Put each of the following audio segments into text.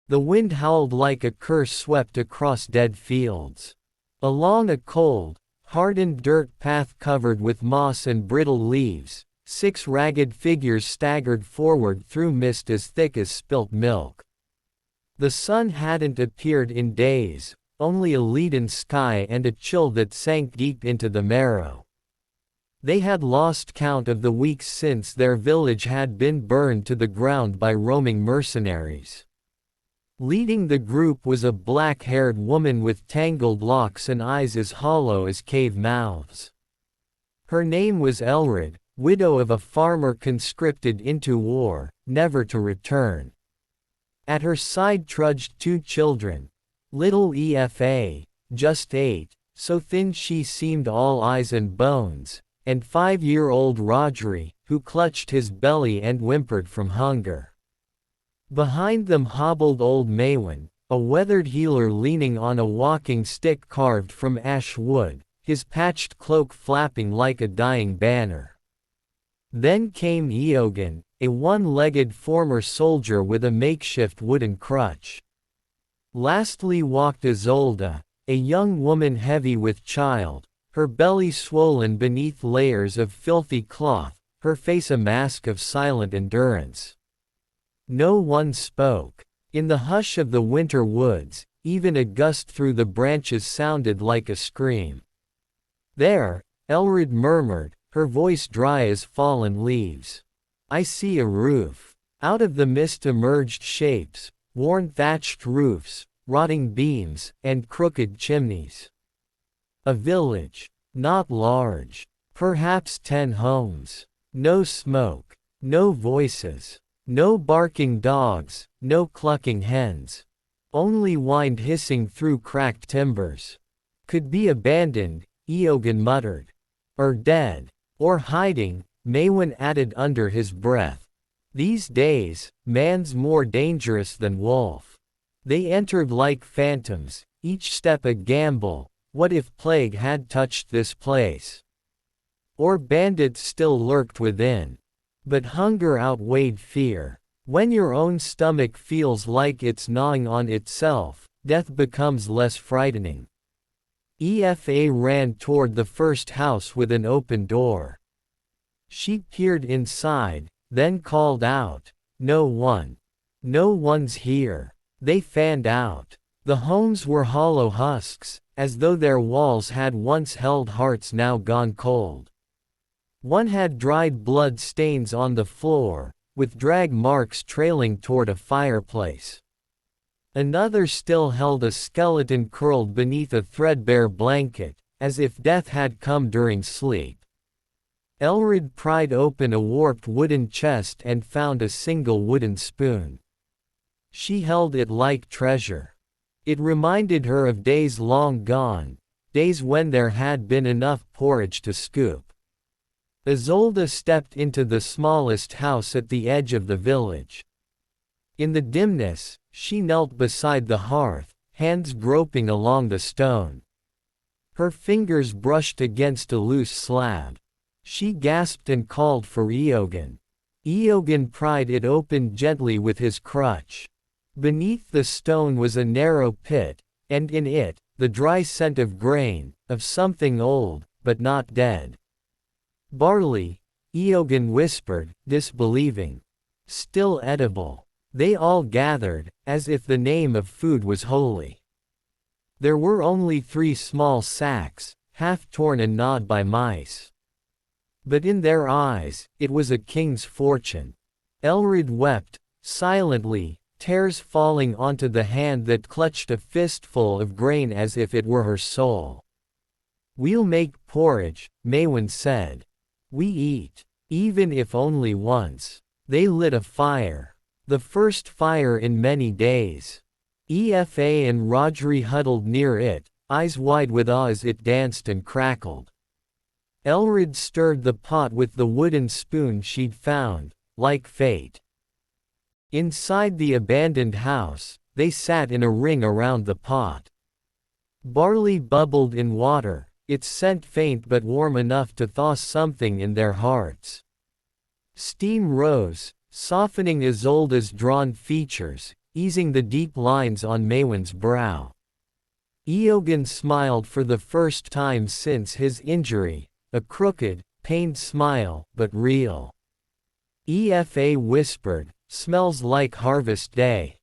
The wind howled like a curse swept across dead fields. Along a cold, hardened dirt path covered with moss and brittle leaves, 6 ragged figures staggered forward through mist as thick as spilt milk. The sun hadn't appeared in days, only a leaden sky and a chill that sank deep into the marrow. They had lost count of the weeks since their village had been burned to the ground by roaming mercenaries. Leading the group was a black-haired woman with tangled locks and eyes as hollow as cave mouths. Her name was Elred, widow of a farmer conscripted into war, never to return. At her side trudged 2 children. Little Efa, just 8, so thin she seemed all eyes and bones, and 5-year-old Rodri, who clutched his belly and whimpered from hunger. Behind them hobbled old Maywin, a weathered healer leaning on a walking stick carved from ash wood, his patched cloak flapping like a dying banner. Then came Eogan, a one-legged former soldier with a makeshift wooden crutch. Lastly walked Isolda, a young woman heavy with child, her belly swollen beneath layers of filthy cloth, her face a mask of silent endurance. No one spoke. In the hush of the winter woods, even a gust through the branches sounded like a scream. "There," Elred murmured, her voice dry as fallen leaves. "I see a roof." Out of the mist emerged shapes, worn thatched roofs, rotting beams, and crooked chimneys. A village. Not large. Perhaps 10 homes. No smoke. No voices. No barking dogs, no clucking hens. Only wind hissing through cracked timbers. "Could be abandoned," Eogan muttered. "Or dead. Or hiding," Maywin added under his breath. "These days, man's more dangerous than wolf." They entered like phantoms, each step a gamble. What if plague had touched this place? Or bandits still lurked within? But hunger outweighed fear. When your own stomach feels like it's gnawing on itself, death becomes less frightening. Efa ran toward the first house with an open door. She peered inside, then called out, "No one. No one's here." They fanned out. The homes were hollow husks, as though their walls had once held hearts now gone cold. One had dried blood stains on the floor, with drag marks trailing toward a fireplace. Another still held a skeleton curled beneath a threadbare blanket, as if death had come during sleep. Elred pried open a warped wooden chest and found a single wooden spoon. She held it like treasure. It reminded her of days long gone, days when there had been enough porridge to scoop. Isolda stepped into the smallest house at the edge of the village. In the dimness, she knelt beside the hearth, hands groping along the stone. Her fingers brushed against a loose slab. She gasped and called for Eogan. Eogan pried it open gently with his crutch. Beneath the stone was a narrow pit, and in it, the dry scent of grain, of something old, but not dead. "Barley," Eogan whispered, disbelieving. "Still edible." They all gathered, as if the name of food was holy. There were only 3 small sacks, half torn and gnawed by mice. But in their eyes, it was a king's fortune. Elred wept, silently, tears falling onto the hand that clutched a fistful of grain as if it were her soul. "We'll make porridge," Maywin said. "We eat. Even if only once." They lit a fire. The first fire in many days. Efa and Rodri huddled near it, eyes wide with awe as it danced and crackled. Elred stirred the pot with the wooden spoon she'd found, like fate. Inside the abandoned house, they sat in a ring around the pot. Barley bubbled in water, its scent faint but warm enough to thaw something in their hearts. Steam rose, softening Isolda's drawn features. easing the deep lines on Maewyn's brow. Eogan smiled for the first time since his injury, a crooked, pained smile, but real. Efa whispered, "Smells like harvest day."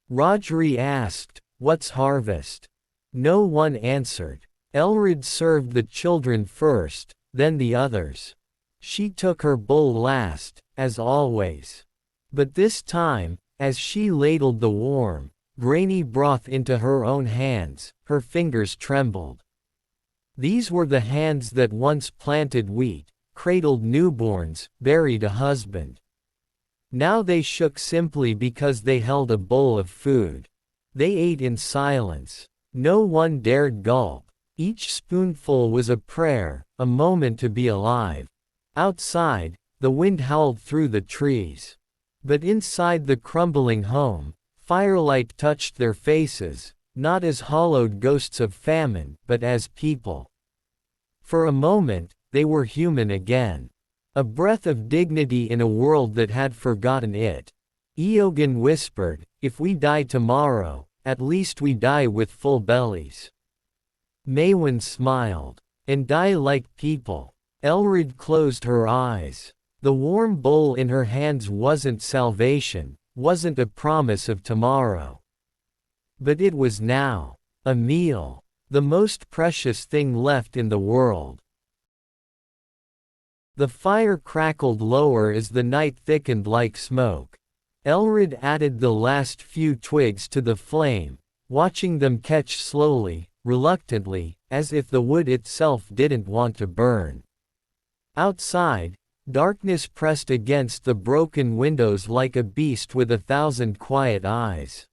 Rodri asked, "What's harvest?" No one answered. Elred served the children first, then the others. She took her bowl last, as always. But this time, as she ladled the warm, grainy broth into her own hands, her fingers trembled. These were the hands that once planted wheat, cradled newborns, buried a husband. Now they shook simply because they held a bowl of food. They ate in silence. No one dared gulp. Each spoonful was a prayer, a moment to be alive. Outside, the wind howled through the trees. But inside the crumbling home, firelight touched their faces, not as hollowed ghosts of famine, but as people. For a moment, they were human again. A breath of dignity in a world that had forgotten it. Eogan whispered, "If we die tomorrow, at least we die with full bellies." Maewyn smiled. "And die like people." Elred closed her eyes. The warm bowl in her hands wasn't salvation, wasn't a promise of tomorrow. But it was now. A meal. The most precious thing left in the world. The fire crackled lower as the night thickened like smoke. Elred added the last few twigs to the flame, watching them catch slowly, reluctantly, as if the wood itself didn't want to burn. Outside, darkness pressed against the broken windows like a beast with 1,000 quiet eyes.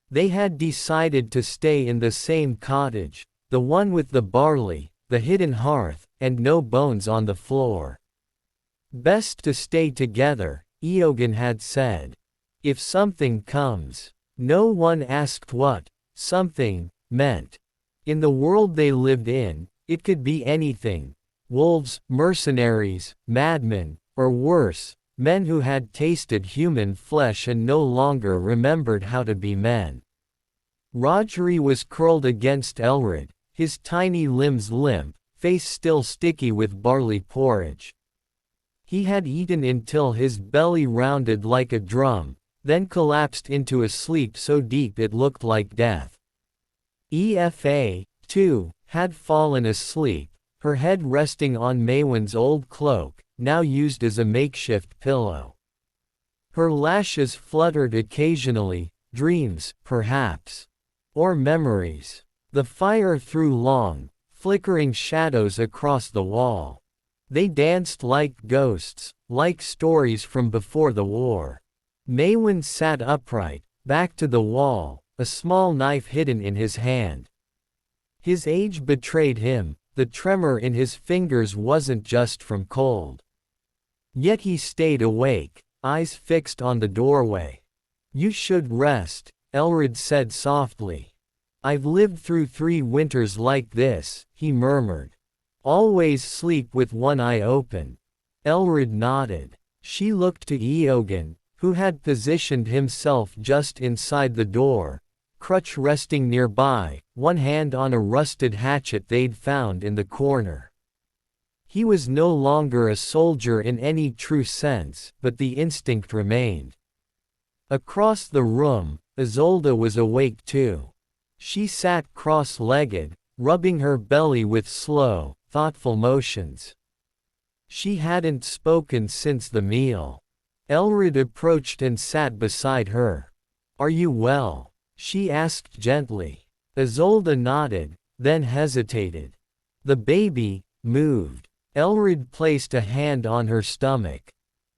They had decided to stay in the same cottage, the one with the barley, the hidden hearth, and no bones on the floor. Best to stay together, Eogan had said. If something comes. No one asked what something meant. In the world they lived in, it could be anything. Wolves, mercenaries, madmen, or worse, men who had tasted human flesh and no longer remembered how to be men. Rodri was curled against Elred, his tiny limbs limp, face still sticky with barley porridge. He had eaten until his belly rounded like a drum, then collapsed into a sleep so deep it looked like death. Efa, too, had fallen asleep, her head resting on Maewyn's old cloak, now used as a makeshift pillow. Her lashes fluttered occasionally, dreams, perhaps. Or memories. The fire threw long, flickering shadows across the wall. They danced like ghosts, like stories from before the war. Maewyn sat upright, back to the wall, a small knife hidden in his hand. His age betrayed him, the tremor in his fingers wasn't just from cold. Yet he stayed awake, eyes fixed on the doorway. "You should rest," Elred said softly. "I've lived through 3 winters like this," he murmured. "Always sleep with one eye open." Elred nodded. She looked to Eogan, who had positioned himself just inside the door, crutch resting nearby, one hand on a rusted hatchet they'd found in the corner. He was no longer a soldier in any true sense, but the instinct remained. Across the room, Isolde was awake too. She sat cross-legged, rubbing her belly with slow, thoughtful motions. She hadn't spoken since the meal. Elred approached and sat beside her. "Are you well?" she asked gently. Isolde nodded, then hesitated. The baby moved. Elred placed a hand on her stomach.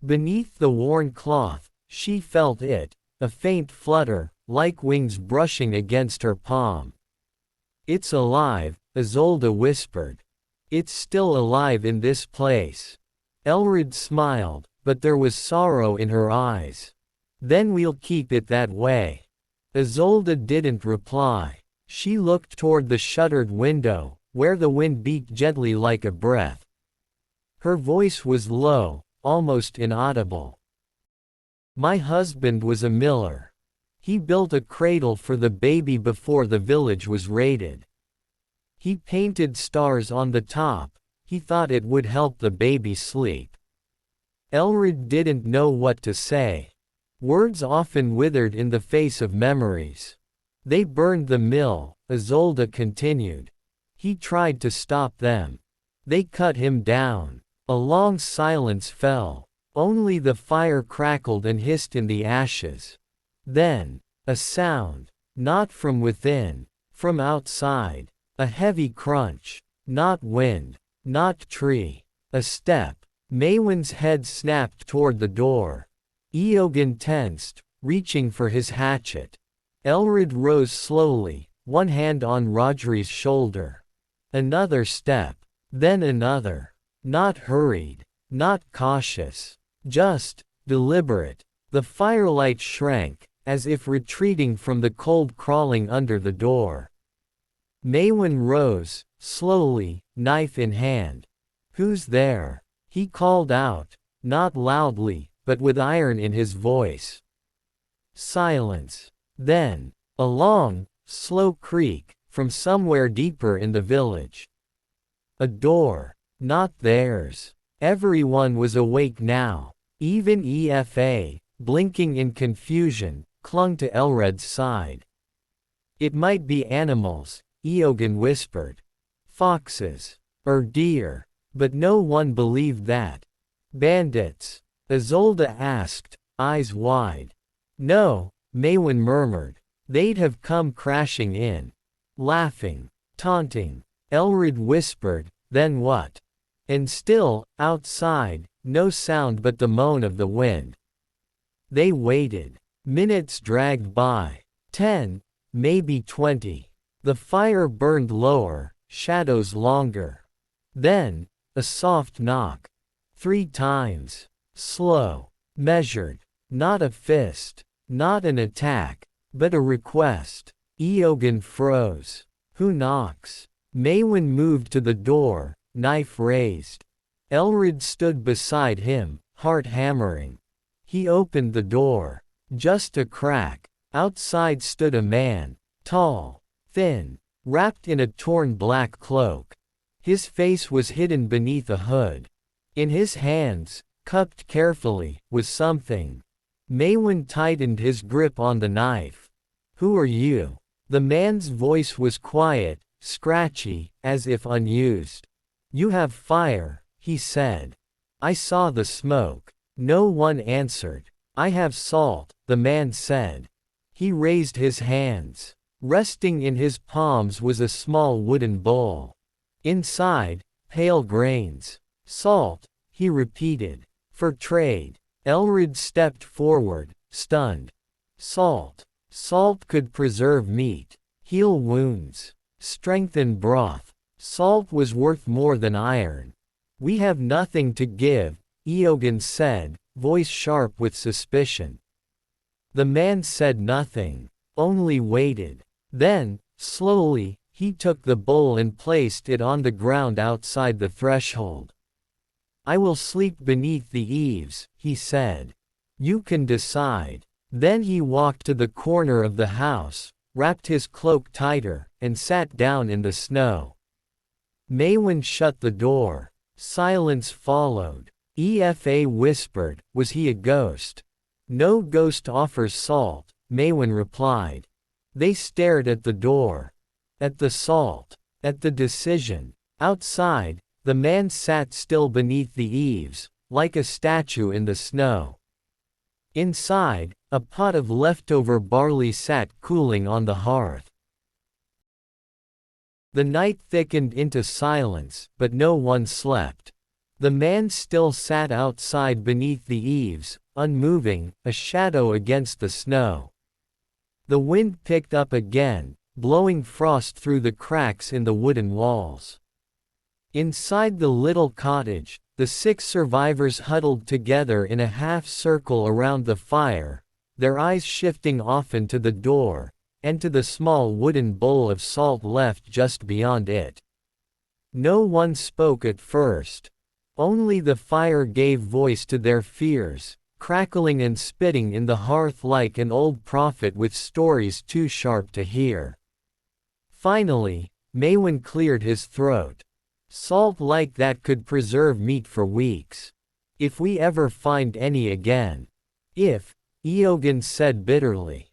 Beneath the worn cloth, she felt it, a faint flutter, like wings brushing against her palm. "It's alive," Isolde whispered. "It's still alive in this place." Elred smiled, but there was sorrow in her eyes. "Then we'll keep it that way." Isolde didn't reply. She looked toward the shuttered window, where the wind beat gently like a breath. Her voice was low, almost inaudible. "My husband was a miller. He built a cradle for the baby before the village was raided. He painted stars on the top, he thought it would help the baby sleep. Elred didn't know what to say. Words often withered in the face of memories. They burned the mill, Isolde continued. He tried to stop them. They cut him down. A long silence fell. Only the fire crackled and hissed in the ashes. Then, a sound, not from within, from outside, a heavy crunch, not wind, not tree, a step. Maewyn's head snapped toward the door. Eogan tensed, reaching for his hatchet. Elred rose slowly, one hand on Rodri's shoulder. Another step, then another. Not hurried, not cautious, just deliberate. The firelight shrank, as if retreating from the cold crawling under the door. Maewyn rose, slowly, knife in hand. "Who's there?" he called out, not loudly, but with iron in his voice. Silence. Then, a long, slow creak, from somewhere deeper in the village. A door. Not theirs. Everyone was awake now. Even Efa, blinking in confusion, clung to Elred's side. "It might be animals," Eogan whispered. "Foxes. Or deer." But no one believed that. "Bandits?" Isolde asked, eyes wide. "No," Maewyn murmured. "They'd have come crashing in. Laughing. Taunting." Elred whispered, "Then what?" And still, outside, no sound but the moan of the wind. They waited. Minutes dragged by. 10, maybe 20. The fire burned lower, shadows longer. Then, a soft knock. 3 times. Slow. Measured. Not a fist. Not an attack. But a request. Eogan froze. "Who knocks?" Maewyn moved to the door, knife raised. Elred stood beside him, heart hammering. He opened the door. Just a crack. Outside stood a man. Tall. Thin. Wrapped in a torn black cloak. His face was hidden beneath a hood. In his hands, cupped carefully, was something. Maewyn tightened his grip on the knife. "Who are you?" The man's voice was quiet, scratchy, as if unused. "You have fire," he said. "I saw the smoke." No one answered. "I have salt," the man said. He raised his hands. Resting in his palms was a small wooden bowl. Inside, pale grains. "Salt," he repeated. "For trade." Elred stepped forward, stunned. "Salt. Salt could preserve meat, heal wounds, strengthen broth. Salt was worth more than iron." "We have nothing to give," Eogan said, voice sharp with suspicion. The man said nothing, only waited. Then, slowly, he took the bowl and placed it on the ground outside the threshold. "I will sleep beneath the eaves," he said. "You can decide." Then he walked to the corner of the house, wrapped his cloak tighter, and sat down in the snow. Maewyn shut the door. Silence followed. Efa whispered, "Was he a ghost?" "No ghost offers salt," Maewyn replied. They stared at the door. At the salt. At the decision. Outside, the man sat still beneath the eaves, like a statue in the snow. Inside, a pot of leftover barley sat cooling on the hearth. The night thickened into silence, but no one slept. The man still sat outside beneath the eaves, unmoving, a shadow against the snow. The wind picked up again, blowing frost through the cracks in the wooden walls. Inside the little cottage, the 6 survivors huddled together in a half-circle around the fire, their eyes shifting often to the door, and to the small wooden bowl of salt left just beyond it. No one spoke at first. Only the fire gave voice to their fears, crackling and spitting in the hearth like an old prophet with stories too sharp to hear. Finally, Maewyn cleared his throat. Salt like that could preserve meat for weeks. If we ever find any again. If, Eogan said bitterly.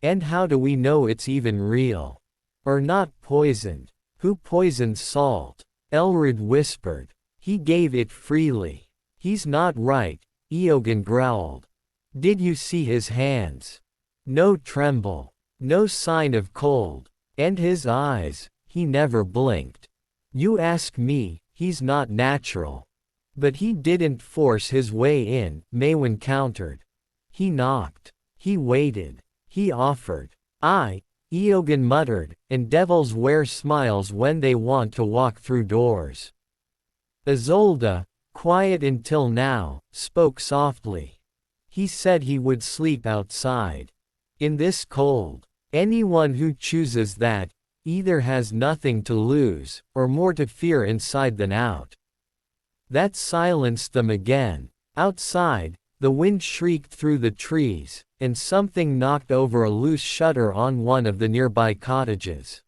And how do we know it's even real? Or not poisoned? Who poisoned salt? Elred whispered. He gave it freely. He's not right, Eogan growled. Did you see his hands? No tremble. No sign of cold. And his eyes, he never blinked. You ask me, he's not natural. But he didn't force his way in, Maewyn countered. He knocked. He waited. He offered. Eogan muttered, and devils wear smiles when they want to walk through doors. Isolde, quiet until now, spoke softly. He said he would sleep outside. In this cold. Anyone who chooses that, either has nothing to lose, or more to fear inside than out. That silenced them again. Outside, the wind shrieked through the trees, and something knocked over a loose shutter on one of the nearby cottages.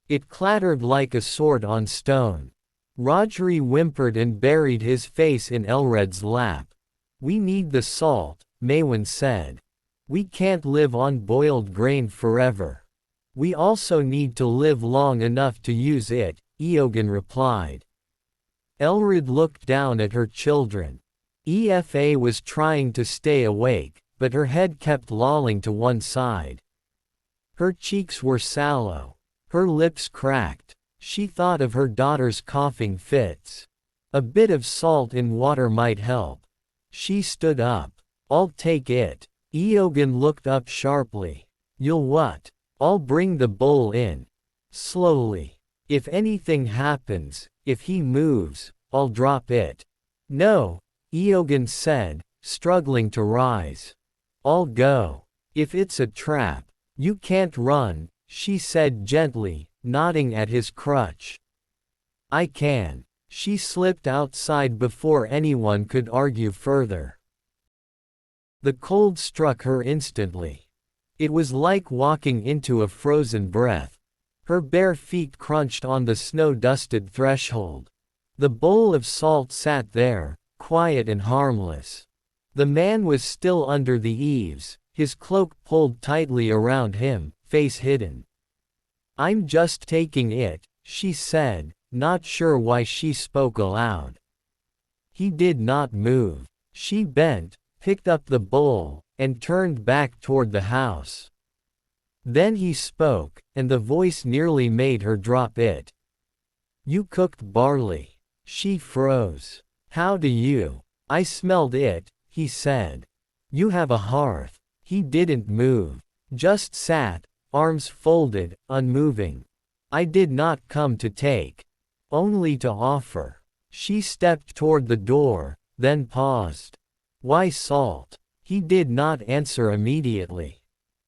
It clattered like a sword on stone. Rodri whimpered and buried his face in Elred's lap. We need the salt, Maewyn said. We can't live on boiled grain forever. We also need to live long enough to use it, Eogan replied. Elred looked down at her children. Efa was trying to stay awake, but her head kept lolling to one side. Her cheeks were sallow. Her lips cracked. She thought of her daughter's coughing fits. A bit of salt in water might help. She stood up. I'll take it. Eogan looked up sharply. You'll what? I'll bring the bowl in. Slowly. If anything happens, if he moves, I'll drop it. No, Eogan said, struggling to rise. I'll go. If it's a trap, you can't run, she said gently, nodding at his crutch. I can. She slipped outside before anyone could argue further. The cold struck her instantly. It was like walking into a frozen breath. Her bare feet crunched on the snow-dusted threshold. The bowl of salt sat there, quiet and harmless. The man was still under the eaves, his cloak pulled tightly around him, face hidden. I'm just taking it, she said, not sure why she spoke aloud. He did not move. She bent, picked up the bowl, and turned back toward the house. Then he spoke, and the voice nearly made her drop it. You cooked barley. She froze. How do you? I smelled it, he said. You have a hearth. He didn't move. Just sat, arms folded, unmoving. I did not come to take. Only to offer. She stepped toward the door, then paused. Why salt? He did not answer immediately.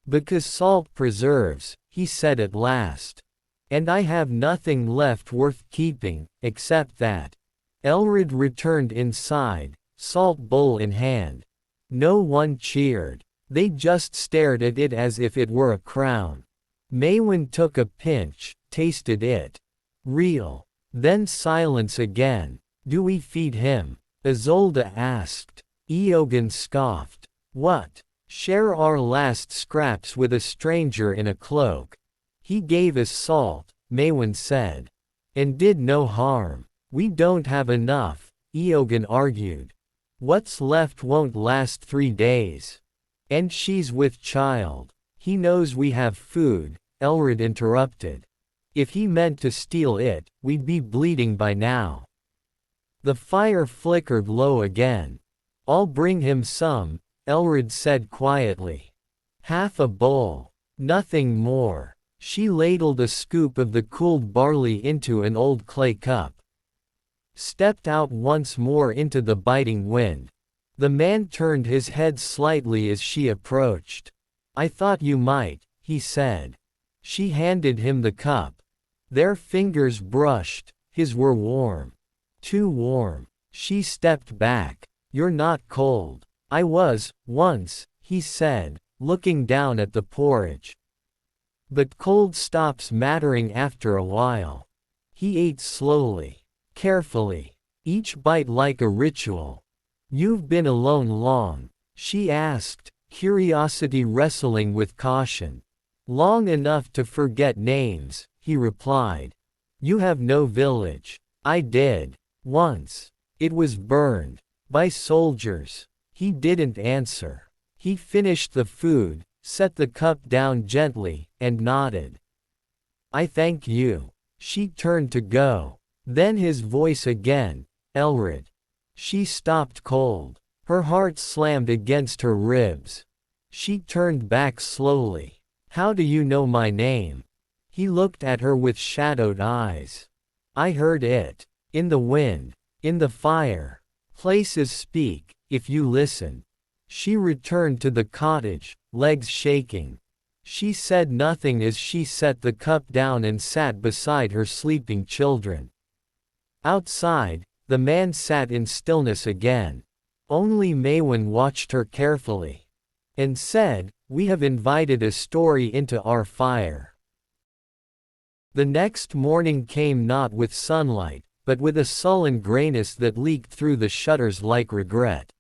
Because salt preserves, he said at last. And I have nothing left worth keeping, except that. Elred returned inside, salt bowl in hand. No one cheered. They just stared at it as if it were a crown. Maewyn took a pinch, tasted it. Real. Then silence again. Do we feed him? Isolde asked. Eogan scoffed. What? Share our last scraps with a stranger in a cloak. He gave us salt, Maewyn said. And did no harm. We don't have enough, Eogan argued. What's left won't last 3 days. And she's with child. He knows we have food, Elred interrupted. If he meant to steal it, we'd be bleeding by now. The fire flickered low again. I'll bring him some, Elred said quietly. Half a bowl. Nothing more. She ladled a scoop of the cooled barley into an old clay cup. Stepped out once more into the biting wind. The man turned his head slightly as she approached. I thought you might, he said. She handed him the cup. Their fingers brushed, his were warm. Too warm. She stepped back. You're not cold. I was, once, he said, looking down at the porridge. But cold stops mattering after a while. He ate slowly, carefully, each bite like a ritual. You've been alone long? She asked, curiosity wrestling with caution. Long enough to forget names, he replied. You have no village. I did. Once. It was burned. By soldiers. He didn't answer. He finished the food, set the cup down gently, and nodded. I thank you. She turned to go. Then his voice again. Elred. She stopped cold. Her heart slammed against her ribs. She turned back slowly. How do you know my name? He looked at her with shadowed eyes. I heard it. In the wind. In the fire. Places speak, if you listen. She returned to the cottage, legs shaking. She said nothing as she set the cup down and sat beside her sleeping children. Outside, the man sat in stillness again. Only Maewyn watched her carefully. And said, we have invited a story into our fire. The next morning came not with sunlight, but with a sullen grayness that leaked through the shutters like regret.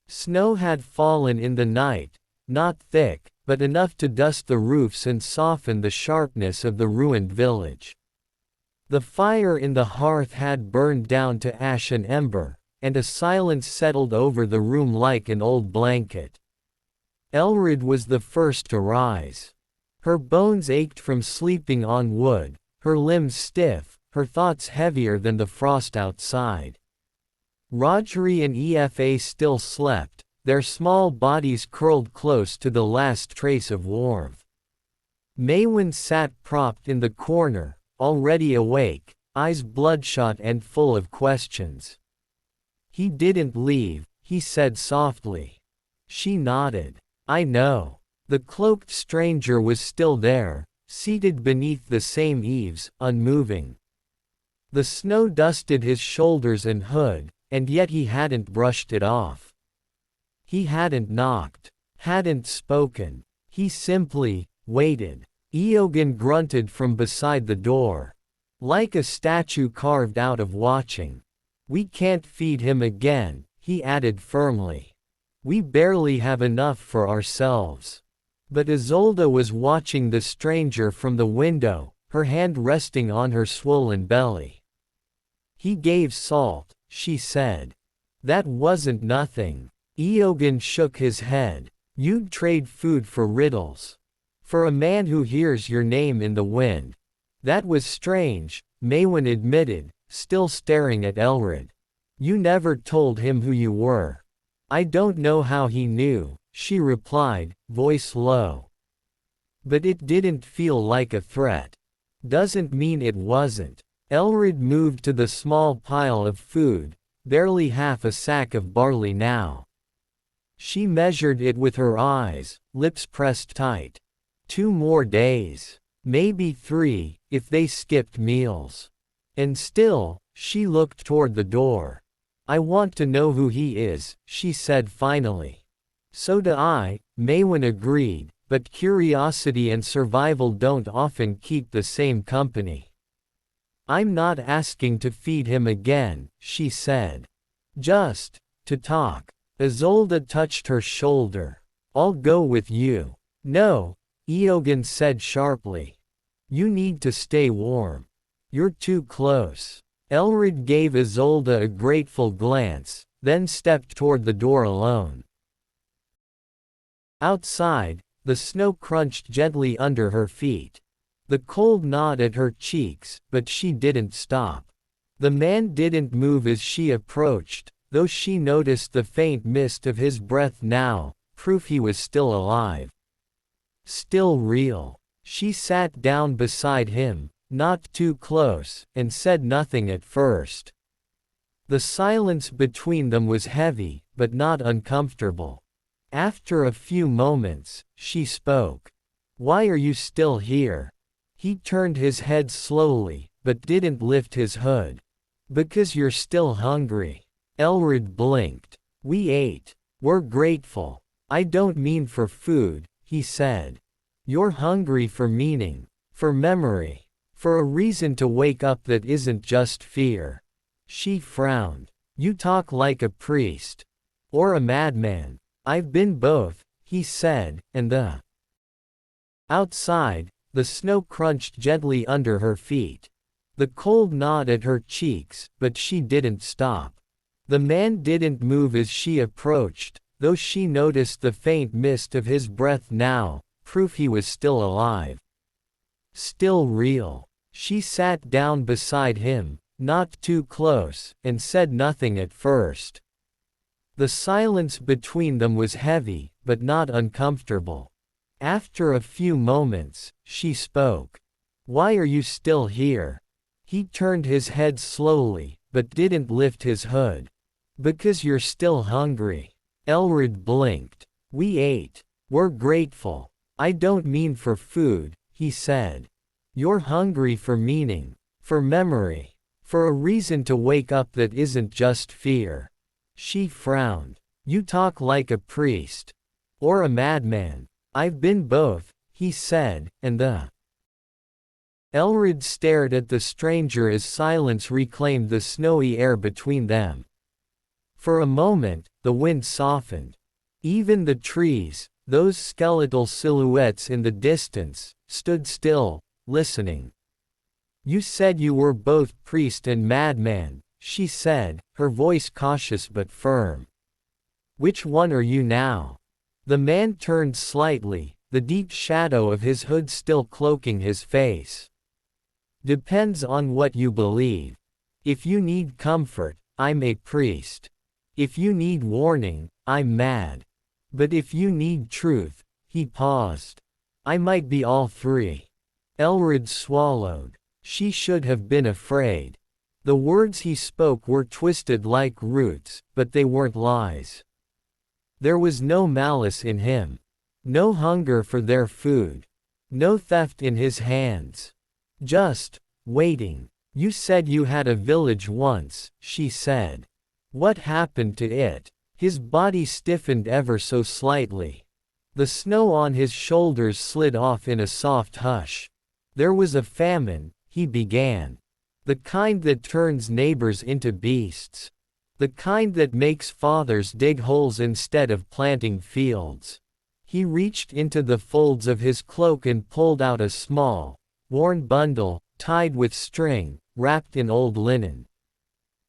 Snow had fallen in the night, not thick, but enough to dust the roofs and soften the sharpness of the ruined village. The fire in the hearth had burned down to ash and ember, and a silence settled over the room like an old blanket. Elred was the first to rise. Her bones ached from sleeping on wood, her limbs stiff, her thoughts heavier than the frost outside. Rodri and Efa still slept, their small bodies curled close to the last trace of warmth. Maewyn sat propped in the corner, already awake, eyes bloodshot and full of questions. He didn't leave, he said softly. She nodded. I know. The cloaked stranger was still there, seated beneath the same eaves, unmoving. The snow dusted his shoulders and hood, and yet he hadn't brushed it off. He hadn't knocked, hadn't spoken. He simply waited. Eogan grunted from beside the door. Like a statue carved out of watching. We can't feed him again, he added firmly. We barely have enough for ourselves. But Isolde was watching the stranger from the window, her hand resting on her swollen belly. He gave salt, she said. That wasn't nothing. Eogan shook his head. You'd trade food for riddles. For a man who hears your name in the wind. That was strange, Maewyn admitted, still staring at Elred. You never told him who you were. I don't know how he knew, she replied, voice low. But it didn't feel like a threat. Doesn't mean it wasn't. Elred moved to the small pile of food, barely half a sack of barley now. She measured it with her eyes, lips pressed tight. 2 more days. Maybe 3, if they skipped meals. And still, she looked toward the door. I want to know who he is, she said finally. So do I, Maewyn agreed, but curiosity and survival don't often keep the same company. I'm not asking to feed him again, she said. Just to talk. Isolde touched her shoulder. I'll go with you. No, Eogan said sharply. You need to stay warm. You're too close. Elred gave Isolde a grateful glance, then stepped toward the door alone. Outside, the snow crunched gently under her feet. The cold gnawed at her cheeks, but she didn't stop. The man didn't move as she approached, though she noticed the faint mist of his breath now, proof he was still alive. Still real. She sat down beside him, not too close, and said nothing at first. The silence between them was heavy, but not uncomfortable. After a few moments, she spoke. Why are you still here? He turned his head slowly, but didn't lift his hood. Because you're still hungry. Elred blinked. We ate. We're grateful. I don't mean for food, he said. You're hungry for meaning, for memory, for a reason to wake up that isn't just fear. She frowned. You talk like a priest. Or a madman. I've been both, he said, and outside, the snow crunched gently under her feet. The cold gnawed at her cheeks, but she didn't stop. The man didn't move as she approached, though she noticed the faint mist of his breath now, proof he was still alive. Still real. She sat down beside him, not too close, and said nothing at first. The silence between them was heavy, but not uncomfortable. After a few moments, she spoke. Why are you still here? He turned his head slowly, but didn't lift his hood. Because you're still hungry. Elred blinked. We ate. We're grateful. I don't mean for food, he said. You're hungry for meaning, for memory, for a reason to wake up that isn't just fear. She frowned. You talk like a priest. Or a madman. I've been both, he said, and Elred stared at the stranger as silence reclaimed the snowy air between them. For a moment, the wind softened. Even the trees, those skeletal silhouettes in the distance, stood still, listening. You said you were both priest and madman, she said, her voice cautious but firm. Which one are you now? The man turned slightly, the deep shadow of his hood still cloaking his face. Depends on what you believe. If you need comfort, I'm a priest. If you need warning, I'm mad. But if you need truth, he paused. I might be all three. Elred swallowed. She should have been afraid. The words he spoke were twisted like roots, but they weren't lies. There was no malice in him. No hunger for their food. No theft in his hands. Just waiting. You said you had a village once, she said. What happened to it? His body stiffened ever so slightly. The snow on his shoulders slid off in a soft hush. There was a famine, he began. The kind that turns neighbors into beasts. The kind that makes fathers dig holes instead of planting fields. He reached into the folds of his cloak and pulled out a small, worn bundle, tied with string, wrapped in old linen.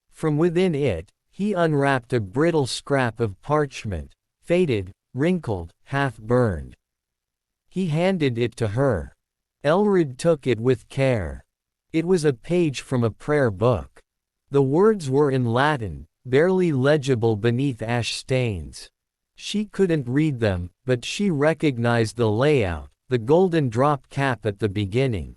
From within it, he unwrapped a brittle scrap of parchment, faded, wrinkled, half-burned. He handed it to her. Elred took it with care. It was a page from a prayer book. The words were in Latin, barely legible beneath ash stains. She couldn't read them, but she recognized the layout, the golden drop cap at the beginning.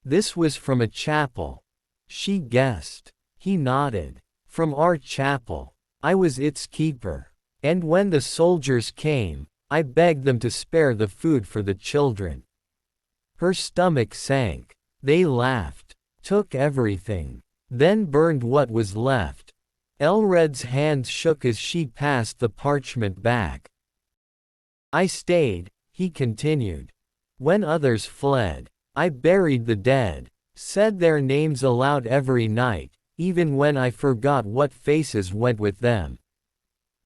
This was from a chapel. She guessed. He nodded. From our chapel. I was its keeper. And when the soldiers came, I begged them to spare the food for the children. Her stomach sank. They laughed. Took everything. Then burned what was left. Elred's hands shook as she passed the parchment back. I stayed, he continued. When others fled, I buried the dead, said their names aloud every night, even when I forgot what faces went with them.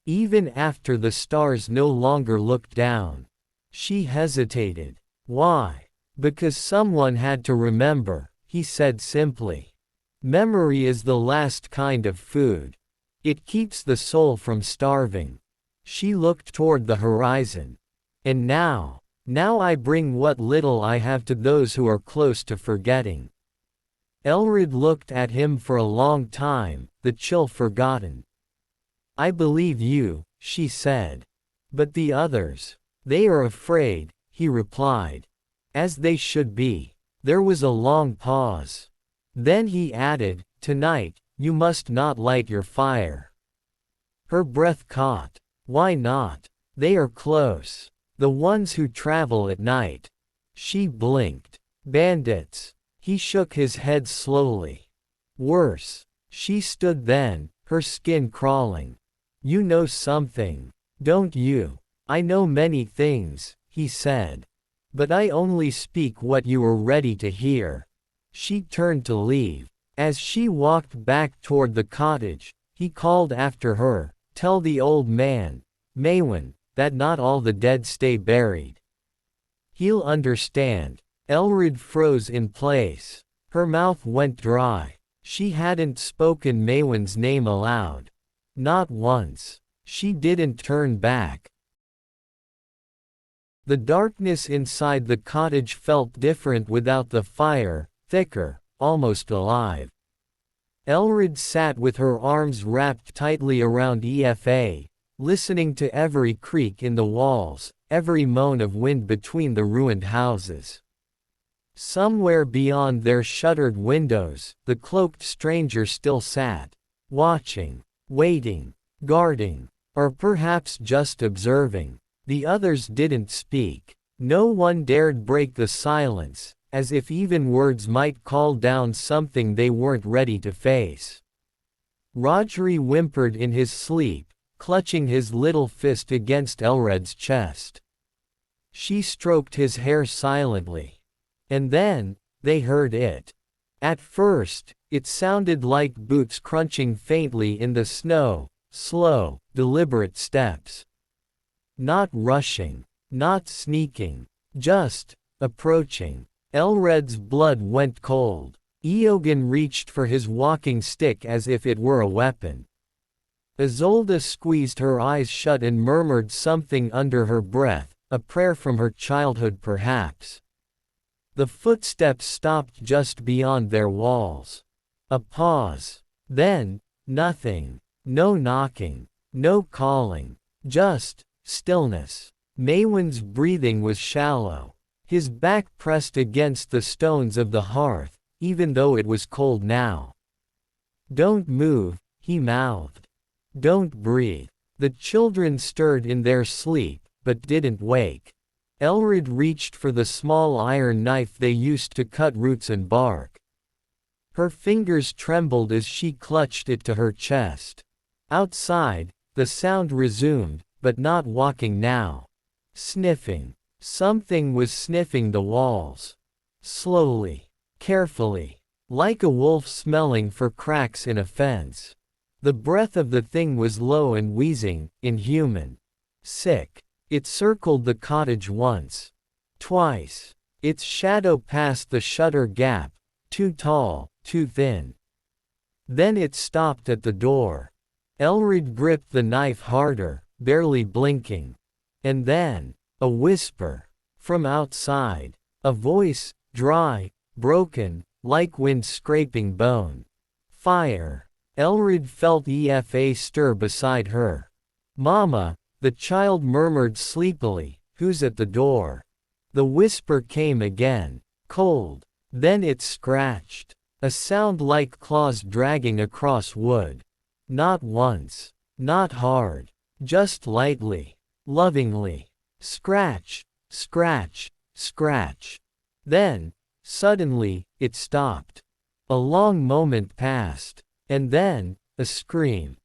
Even after the stars no longer looked down. She hesitated. Why? Because someone had to remember, he said simply. Memory is the last kind of food. It keeps the soul from starving. She looked toward the horizon. And now I bring what little I have to those who are close to forgetting. Elred looked at him for a long time, the chill forgotten. I believe you, she said. But the others, they are afraid, he replied. As they should be. There was a long pause. Then he added, tonight, you must not light your fire. Her breath caught. Why not? They are close. The ones who travel at night. She blinked. Bandits. He shook his head slowly. Worse. She stood then, her skin crawling. You know something, don't you? I know many things, he said. But I only speak what you are ready to hear. She turned to leave. As she walked back toward the cottage, he called after her, "Tell the old man, Maewyn, that not all the dead stay buried. He'll understand." Elred froze in place. Her mouth went dry. She hadn't spoken Maewyn's name aloud. Not once. She didn't turn back. The darkness inside the cottage felt different without the fire, thicker, almost alive. Elred sat with her arms wrapped tightly around Efa, listening to every creak in the walls, every moan of wind between the ruined houses. Somewhere beyond their shuttered windows, the cloaked stranger still sat, watching, waiting, guarding, or perhaps just observing. The others didn't speak. No one dared break the silence, as if even words might call down something they weren't ready to face. Rodri whimpered in his sleep, clutching his little fist against Elred's chest. She stroked his hair silently. And then, they heard it. At first, it sounded like boots crunching faintly in the snow, slow, deliberate steps. Not rushing, not sneaking, just approaching. Elred's blood went cold. Eogan reached for his walking stick as if it were a weapon. Isolde squeezed her eyes shut and murmured something under her breath, a prayer from her childhood perhaps. The footsteps stopped just beyond their walls. A pause. Then, nothing. No knocking. No calling. Just stillness. Maewyn's breathing was shallow. His back pressed against the stones of the hearth, even though it was cold now. "Don't move," he mouthed. "Don't breathe." The children stirred in their sleep, but didn't wake. Elred reached for the small iron knife they used to cut roots and bark. Her fingers trembled as she clutched it to her chest. Outside, the sound resumed, but not walking now. Sniffing. Something was sniffing the walls. Slowly. Carefully. Like a wolf smelling for cracks in a fence. The breath of the thing was low and wheezing, inhuman. Sick. It circled the cottage once. Twice. Its shadow passed the shutter gap, too tall, too thin. Then it stopped at the door. Elred gripped the knife harder, barely blinking. And then, a whisper. From outside. A voice, dry, broken, like wind scraping bone. "Fire." Elred felt Efa stir beside her. "Mama," the child murmured sleepily, "who's at the door?" The whisper came again. Cold. Then it scratched. A sound like claws dragging across wood. Not once. Not hard. Just lightly. Lovingly. Scratch. Scratch. Scratch. Then, suddenly, it stopped. A long moment passed. And then, a scream.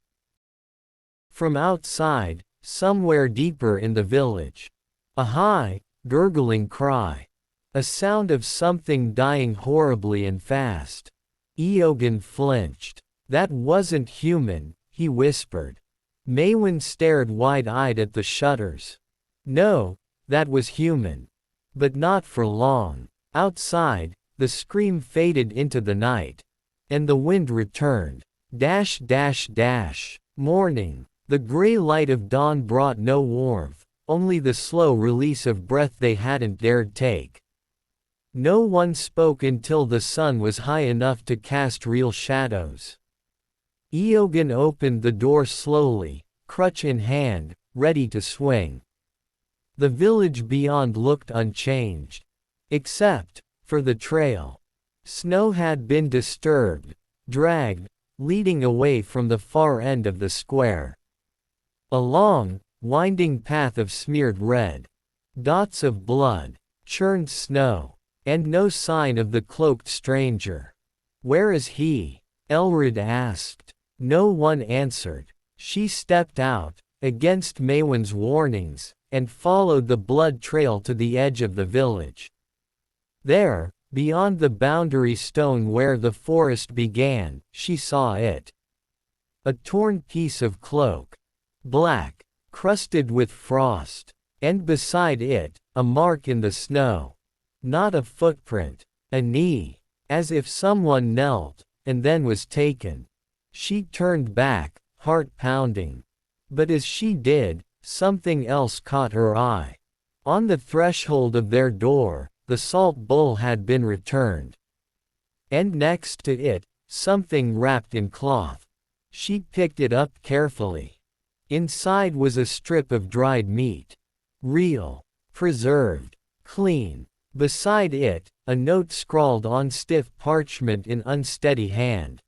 From outside, somewhere deeper in the village. A high, gurgling cry. A sound of something dying horribly and fast. Eogan flinched. "That wasn't human," he whispered. Maewyn stared wide-eyed at the shutters. "No, that was human. But not for long." Outside, the scream faded into the night. And the wind returned. Dash dash dash. Morning. The gray light of dawn brought no warmth, only the slow release of breath they hadn't dared take. No one spoke until the sun was high enough to cast real shadows. Eogan opened the door slowly, crutch in hand, ready to swing. The village beyond looked unchanged. Except for the trail. Snow had been disturbed, dragged, leading away from the far end of the square. A long, winding path of smeared red. Dots of blood. Churned snow. And no sign of the cloaked stranger. "Where is he?" Elred asked. No one answered. She stepped out, against Maywin's warnings, and followed the blood trail to the edge of the village. There, beyond the boundary stone where the forest began, she saw it. A torn piece of cloak. Black, crusted with frost. And beside it, a mark in the snow. Not a footprint. A knee. As if someone knelt, and then was taken. She turned back, heart pounding. But as she did, something else caught her eye. On the threshold of their door, the salt bowl had been returned. And next to it, something wrapped in cloth. She picked it up carefully. Inside was a strip of dried meat. Real. Preserved. Clean. Beside it, a note scrawled on stiff parchment in unsteady hand.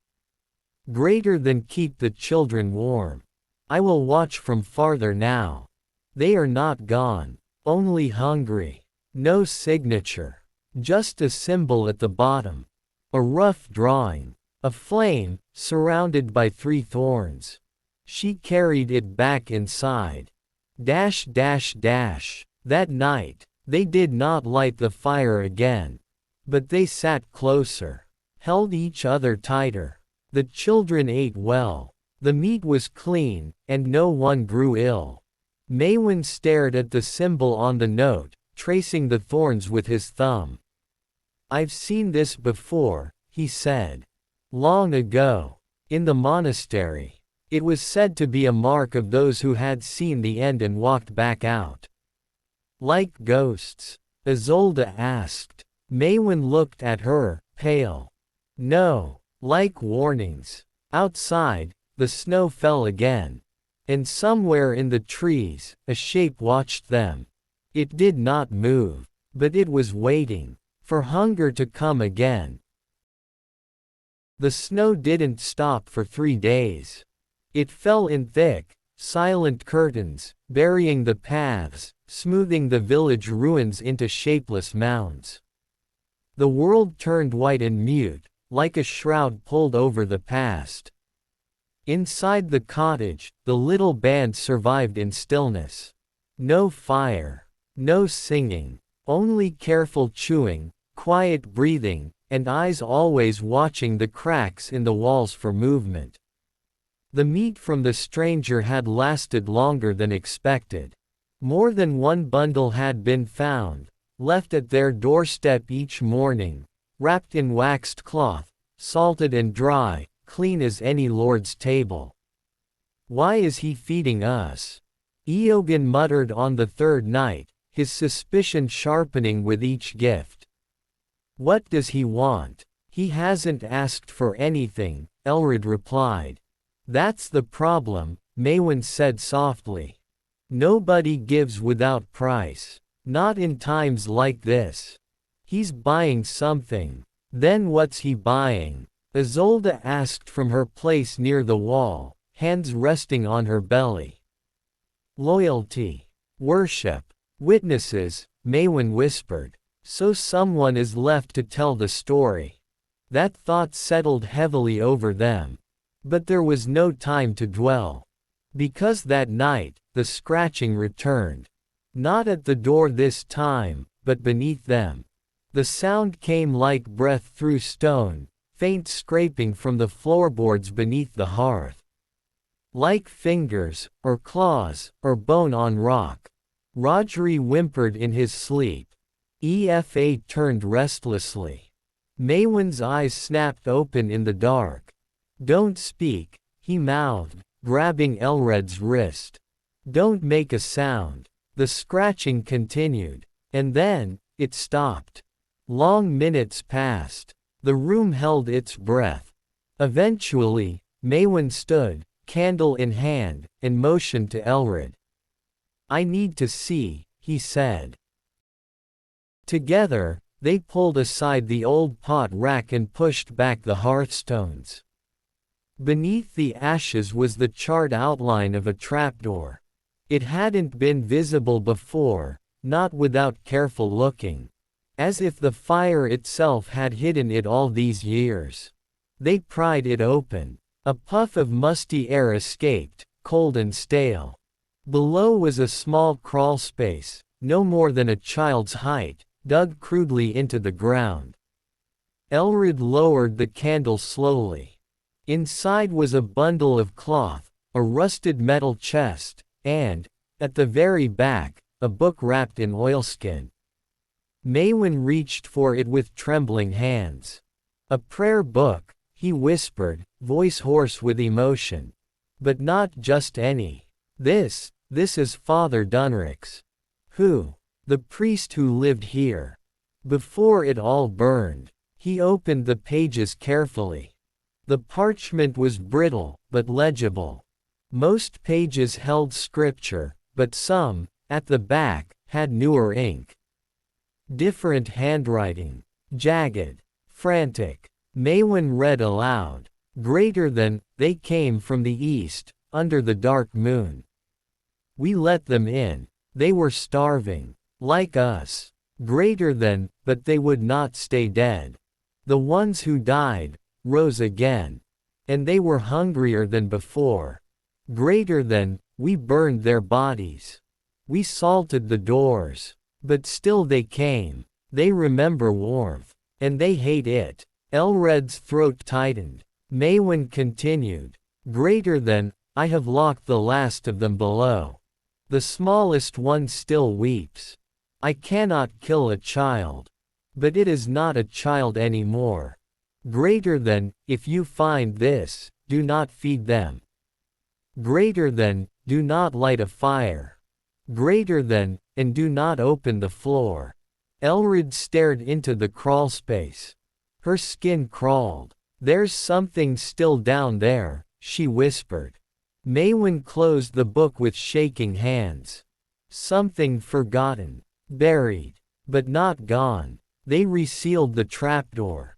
Greater than keep the children warm. I will watch from farther now. They are not gone. Only hungry. No signature. Just a symbol at the bottom. A rough drawing. A flame, surrounded by 3 thorns. She carried it back inside. That night, they did not light the fire again. But they sat closer. Held each other tighter. The children ate well. The meat was clean, and no one grew ill. Maywin stared at the symbol on the note, tracing the thorns with his thumb. I've seen this before, he said. Long ago. In the monastery. It was said to be a mark of those who had seen the end and walked back out. Like ghosts? Isolde asked. Maywin looked at her, pale. No. Like warnings. Outside, the snow fell again. And somewhere in the trees, a shape watched them. It did not move. But it was waiting. For hunger to come again. The snow didn't stop for 3 days. It fell in thick, silent curtains, burying the paths, smoothing the village ruins into shapeless mounds. The world turned white and mute, like a shroud pulled over the past. Inside the cottage, the little band survived in stillness. No fire. No singing. Only careful chewing, quiet breathing, and eyes always watching the cracks in the walls for movement. The meat from the stranger had lasted longer than expected. More than 1 bundle had been found, left at their doorstep each morning, wrapped in waxed cloth, salted and dry, clean as any lord's table. Why is he feeding us? Eogan muttered on the 3rd night, his suspicion sharpening with each gift. What does he want? He hasn't asked for anything, Elred replied. That's the problem, Maywin said softly. Nobody gives without price. Not in times like this. He's buying something. Then what's he buying? Isolde asked from her place near the wall, hands resting on her belly. Loyalty. Worship. Witnesses, Maywin whispered. So someone is left to tell the story. That thought settled heavily over them. But there was no time to dwell. Because that night, the scratching returned. Not at the door this time, but beneath them. The sound came like breath through stone, faint scraping from the floorboards beneath the hearth. Like fingers, or claws, or bone on rock. Rodri whimpered in his sleep. Efa turned restlessly. Maywin's eyes snapped open in the dark. Don't speak, he mouthed, grabbing Elred's wrist. Don't make a sound. The scratching continued. And then, it stopped. Long minutes passed. The room held its breath. Eventually, Maywin stood, candle in hand, and motioned to Elred. I need to see, he said. Together, they pulled aside the old pot rack and pushed back the hearthstones. Beneath the ashes was the charred outline of a trapdoor. It hadn't been visible before, not without careful looking. As if the fire itself had hidden it all these years. They pried it open. A puff of musty air escaped, cold and stale. Below was a small crawl space, no more than a child's height, dug crudely into the ground. Elred lowered the candle slowly. Inside was a bundle of cloth, a rusted metal chest, and, at the very back, a book wrapped in oilskin. Maewyn reached for it with trembling hands. "A prayer book," he whispered, voice hoarse with emotion. "But not just any. This is Father Dunric's. Who? The priest who lived here. Before it all burned." He opened the pages carefully. The parchment was brittle, but legible. Most pages held scripture, but some, at the back, had newer ink. Different handwriting. Jagged. Frantic. Maewyn read aloud. "Greater than, they came from the east, under the dark moon. We let them in. They were starving. Like us. Greater than, but they would not stay dead. The ones who died, rose again. And they were hungrier than before. Greater than, we burned their bodies. We salted the doors. But still they came. They remember warmth. And they hate it." Elred's throat tightened. Maewyn continued. "Greater than, I have locked the last of them below. The smallest one still weeps. I cannot kill a child. But it is not a child anymore. Greater than, if you find this, do not feed them. Greater than, do not light a fire. Greater than, and do not open the floor." Elred stared into the crawlspace. Her skin crawled. "There's something still down there," she whispered. Maewyn closed the book with shaking hands. "Something forgotten. Buried. But not gone." They resealed the trapdoor.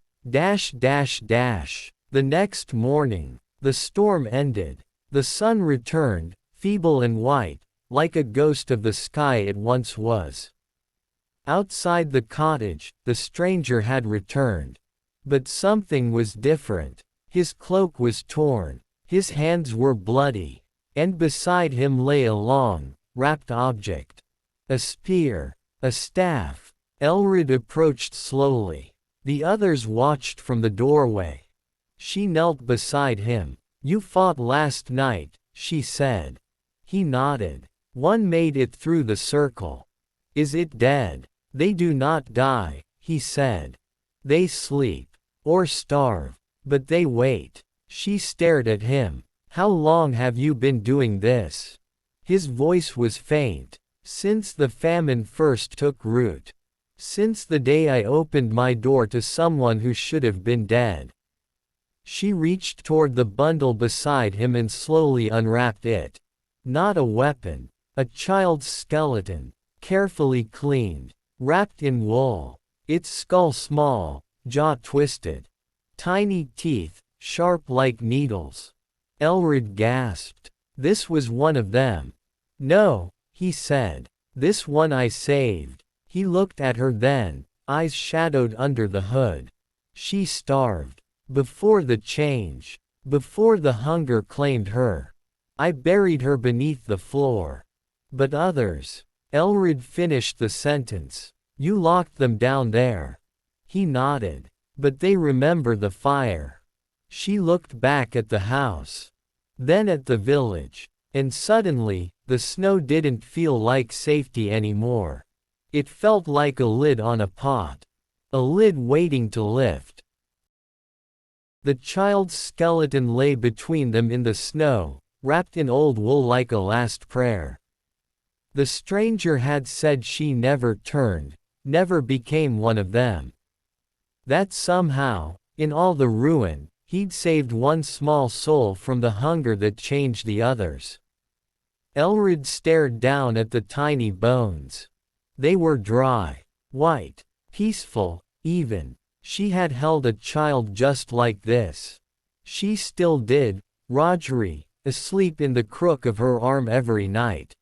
The next morning, the storm ended. The sun returned, feeble and white, like a ghost of the sky it once was. Outside the cottage, the stranger had returned. But something was different. His cloak was torn. His hands were bloody. And beside him lay a long, wrapped object. A spear. A staff. Elred approached slowly. The others watched from the doorway. She knelt beside him. "You fought last night," she said. He nodded. "One made it through the circle." "Is it dead?" "They do not die," he said. "They sleep. Or starve. But they wait." She stared at him. "How long have you been doing this?" His voice was faint. "Since the famine first took root. Since the day I opened my door to someone who should have been dead." She reached toward the bundle beside him and slowly unwrapped it. Not a weapon. A child's skeleton. Carefully cleaned. Wrapped in wool. Its skull small, jaw twisted. Tiny teeth, sharp like needles. Elred gasped. This was one of them. "No," he said. "This one I saved." He looked at her then, eyes shadowed under the hood. She starved. Before the change. Before the hunger claimed her. I buried her beneath the floor. But others. Elred finished the sentence. "You locked them down there." He nodded. "But they remember the fire." She looked back at the house. Then at the village. And suddenly, the snow didn't feel like safety anymore. It felt like a lid on a pot. A lid waiting to lift. The child's skeleton lay between them in the snow, wrapped in old wool like a last prayer. The stranger had said she never turned, never became one of them. That somehow, in all the ruin, he'd saved one small soul from the hunger that changed the others. Elred stared down at the tiny bones. They were dry, white, peaceful, even. She had held a child just like this. She still did, Rodri, asleep in the crook of her arm every night.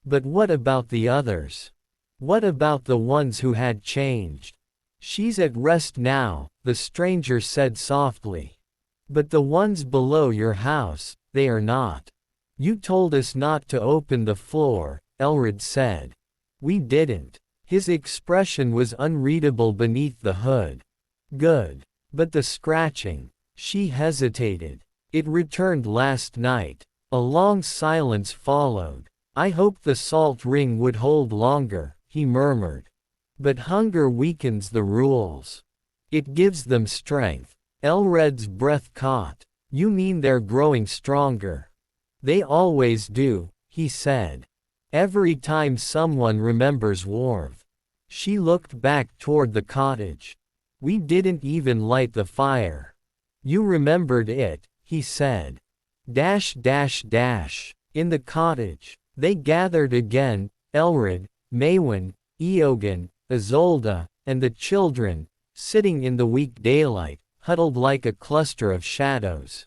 But what about the others? What about the ones who had changed? She's at rest now, the stranger said softly. But the ones below your house, they are not. You told us not to open the floor, Elred said. We didn't. His expression was unreadable beneath the hood. Good. But the scratching. She hesitated. It returned last night. A long silence followed. I hoped the salt ring would hold longer, he murmured. But hunger weakens the rules. It gives them strength. Elred's breath caught. You mean they're growing stronger? They always do, he said. Every time someone remembers Worf. She looked back toward the cottage. We didn't even light the fire. You remembered it, he said. In the cottage. They gathered again, Elred, Maywin, Eogan, Isolde, and the children, sitting in the weak daylight, huddled like a cluster of shadows.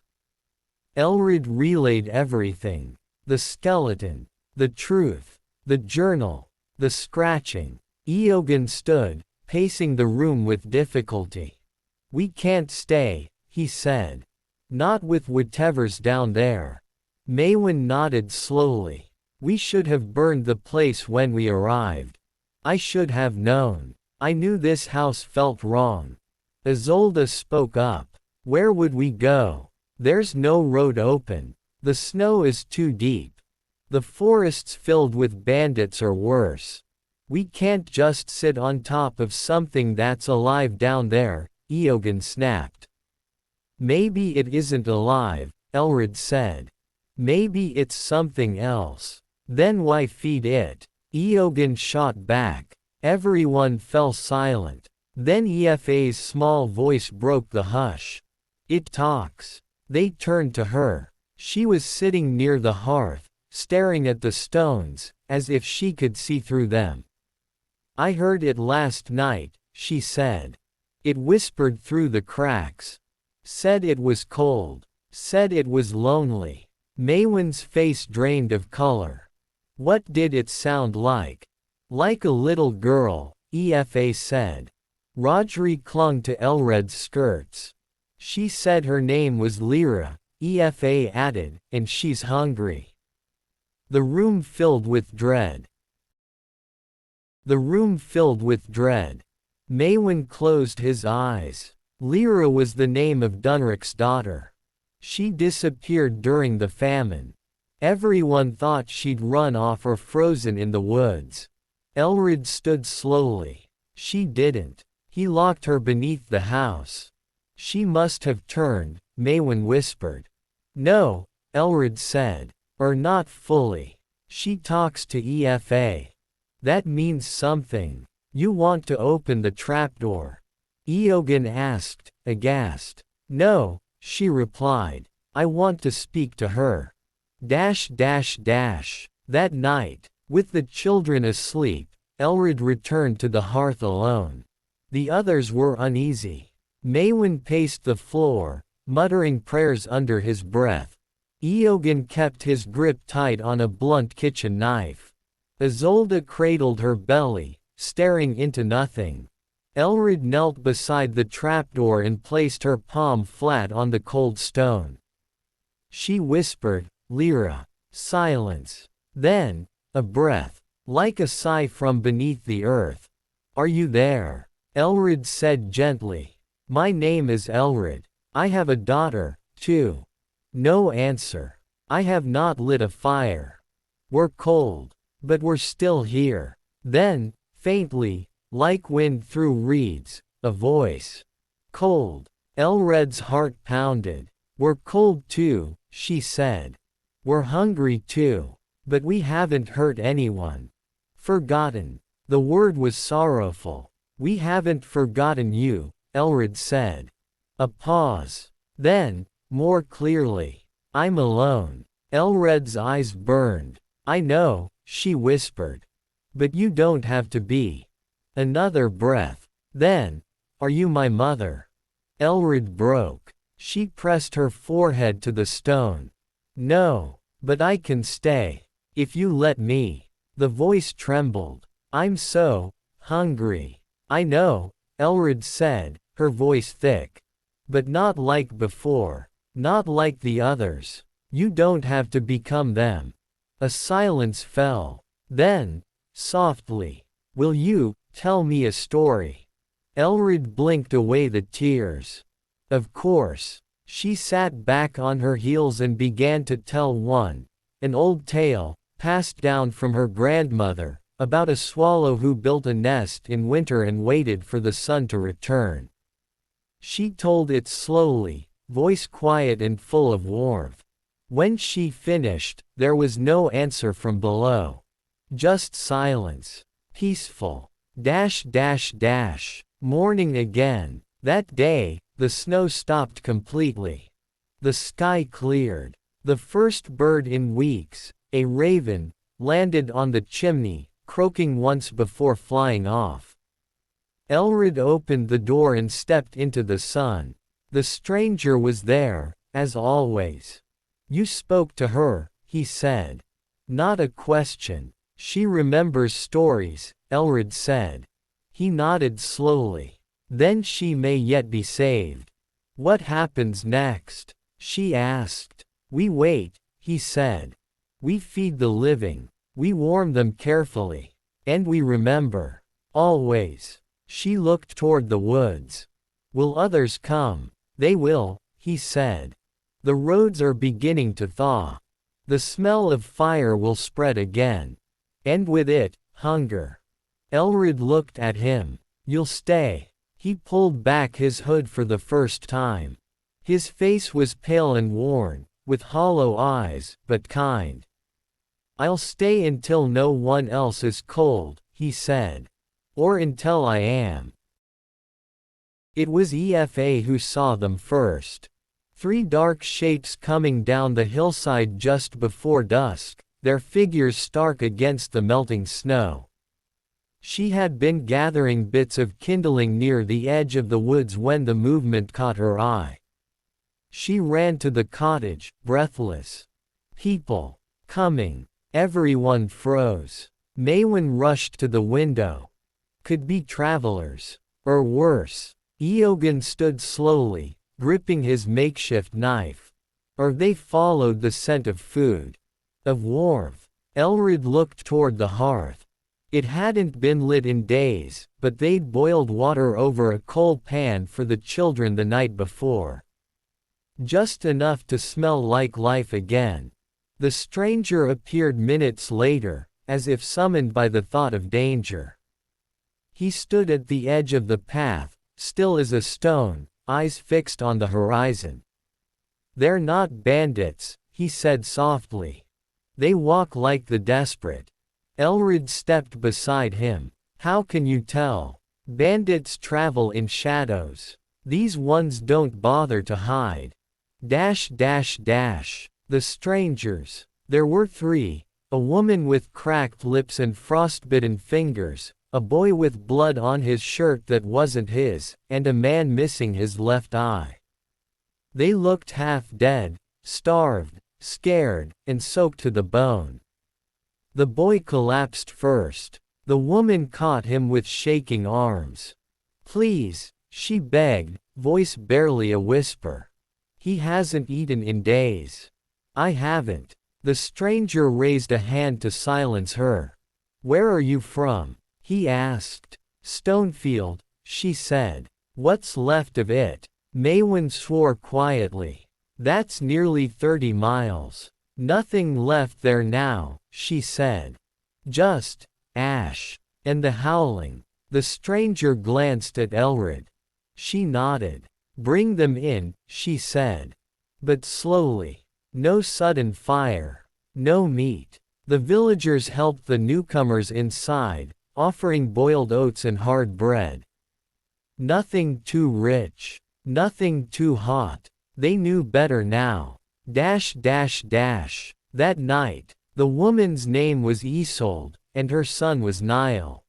Elred relayed everything. The skeleton, the truth, the journal, the scratching. Eogan stood, pacing the room with difficulty. We can't stay, he said. Not with whatever's down there. Maywin nodded slowly. We should have burned the place when we arrived. I should have known. I knew this house felt wrong. Isolde spoke up. Where would we go? There's no road open. The snow is too deep. The forest's filled with bandits or worse. We can't just sit on top of something that's alive down there, Eogan snapped. Maybe it isn't alive, Elred said. Maybe it's something else. Then why feed it? Eogan shot back. Everyone fell silent. Then Efa's small voice broke the hush. It talks. They turned to her. She was sitting near the hearth, staring at the stones, as if she could see through them. I heard it last night, she said. It whispered through the cracks. Said it was cold. Said it was lonely. Maywin's face drained of color. What did it sound like? Like a little girl, Efa said. Rodri clung to Elred's skirts. She said her name was Lyra, Efa added, and she's hungry. The room filled with dread. Maywin closed his eyes. Lyra was the name of Dunric's daughter. She disappeared during the famine. Everyone thought she'd run off or frozen in the woods. Elred stood slowly. She didn't. He locked her beneath the house. She must have turned, Maywin whispered. No, Elred said. Or not fully. She talks to Efa. That means something. You want to open the trapdoor? Eogan asked, aghast. No, she replied. I want to speak to her. That night, with the children asleep, Elred returned to the hearth alone. The others were uneasy. Maywin paced the floor, muttering prayers under his breath. Eogan kept his grip tight on a blunt kitchen knife. Isolde cradled her belly, staring into nothing. Elred knelt beside the trapdoor and placed her palm flat on the cold stone. She whispered, Lyra. Silence. Then, a breath, like a sigh from beneath the earth. Are you there? Elred said gently. My name is Elred. I have a daughter, too. No answer. I have not lit a fire. We're cold. But we're still here. Then, faintly, like wind through reeds, a voice. Cold. Elred's heart pounded. We're cold too, she said. We're hungry too. But we haven't hurt anyone. Forgotten. The word was sorrowful. We haven't forgotten you, Elred said. A pause. Then, more clearly. I'm alone. Elred's eyes burned. I know, she whispered. But you don't have to be. Another breath. Then, are you my mother? Elred broke. She pressed her forehead to the stone. No, but I can stay. If you let me. The voice trembled. I'm so hungry. I know, Elred said, her voice thick. But not like before. Not like the others. You don't have to become them. A silence fell. Then, softly, will you tell me a story? Elred blinked away the tears. Of course. She sat back on her heels and began to tell one, an old tale, passed down from her grandmother, about a swallow who built a nest in winter and waited for the sun to return. She told it slowly, voice quiet and full of warmth. When she finished, there was no answer from below. Just silence. Peaceful. Morning again. That day, the snow stopped completely. The sky cleared. The first bird in weeks, a raven, landed on the chimney, croaking once before flying off. Elred opened the door and stepped into the sun. The stranger was there, as always. You spoke to her, he said. Not a question. She remembers stories, Elred said. He nodded slowly. Then she may yet be saved. What happens next? She asked. We wait, he said. We feed the living. We warm them carefully. And we remember. Always. She looked toward the woods. Will others come? They will, he said. The roads are beginning to thaw. The smell of fire will spread again. And with it, hunger. Elred looked at him. You'll stay. He pulled back his hood for the first time. His face was pale and worn, with hollow eyes, but kind. I'll stay until no one else is cold, he said. Or until I am. It was Efa who saw them first. 3 dark shapes coming down the hillside just before dusk, their figures stark against the melting snow. She had been gathering bits of kindling near the edge of the woods when the movement caught her eye. She ran to the cottage, breathless. People. Coming. Everyone froze. Maewyn rushed to the window. Could be travelers. Or worse. Eogan stood slowly, gripping his makeshift knife. Or they followed the scent of food. Of warmth. Elred looked toward the hearth. It hadn't been lit in days, but they'd boiled water over a coal pan for the children the night before. Just enough to smell like life again. The stranger appeared minutes later, as if summoned by the thought of danger. He stood at the edge of the path, still as a stone, eyes fixed on the horizon. They're not bandits, he said softly. They walk like the desperate. Elred stepped beside him. How can you tell? Bandits travel in shadows. These ones don't bother to hide. The strangers. There were 3. A woman with cracked lips and frostbitten fingers, a boy with blood on his shirt that wasn't his, and a man missing his left eye. They looked half dead, starved, scared, and soaked to the bone. The boy collapsed first. The woman caught him with shaking arms. Please, she begged, voice barely a whisper. He hasn't eaten in days. I haven't. The stranger raised a hand to silence her. Where are you from? He asked. Stonefield, she said. What's left of it? Maewyn swore quietly. That's nearly 30 miles. Nothing left there now, she said. Just ash. And the howling. The stranger glanced at Elred. She nodded. Bring them in, she said. But slowly. No sudden fire. No meat. The villagers helped the newcomers inside, offering boiled oats and hard bread. Nothing too rich. Nothing too hot. They knew better now. That night, the woman's name was Isolde, and her son was Niall.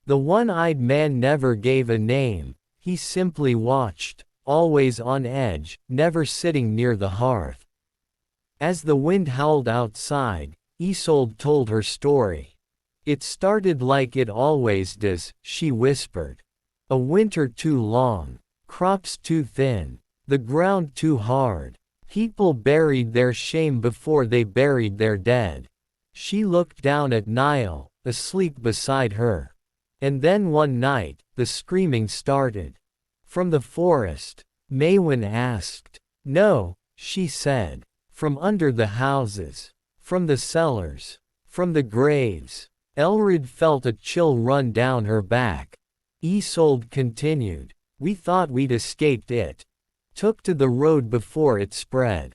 The one-eyed man never gave a name, he simply watched, always on edge, never sitting near the hearth. As the wind howled outside, Isolde told her story. It started like it always does, she whispered. A winter too long, crops too thin, the ground too hard. People buried their shame before they buried their dead. She looked down at Niall, asleep beside her. And then one night, the screaming started. From the forest, Maewyn asked. No, she said. From under the houses. From the cellars. From the graves. Elred felt a chill run down her back. Isolde continued. We thought we'd escaped it. Took to the road before it spread.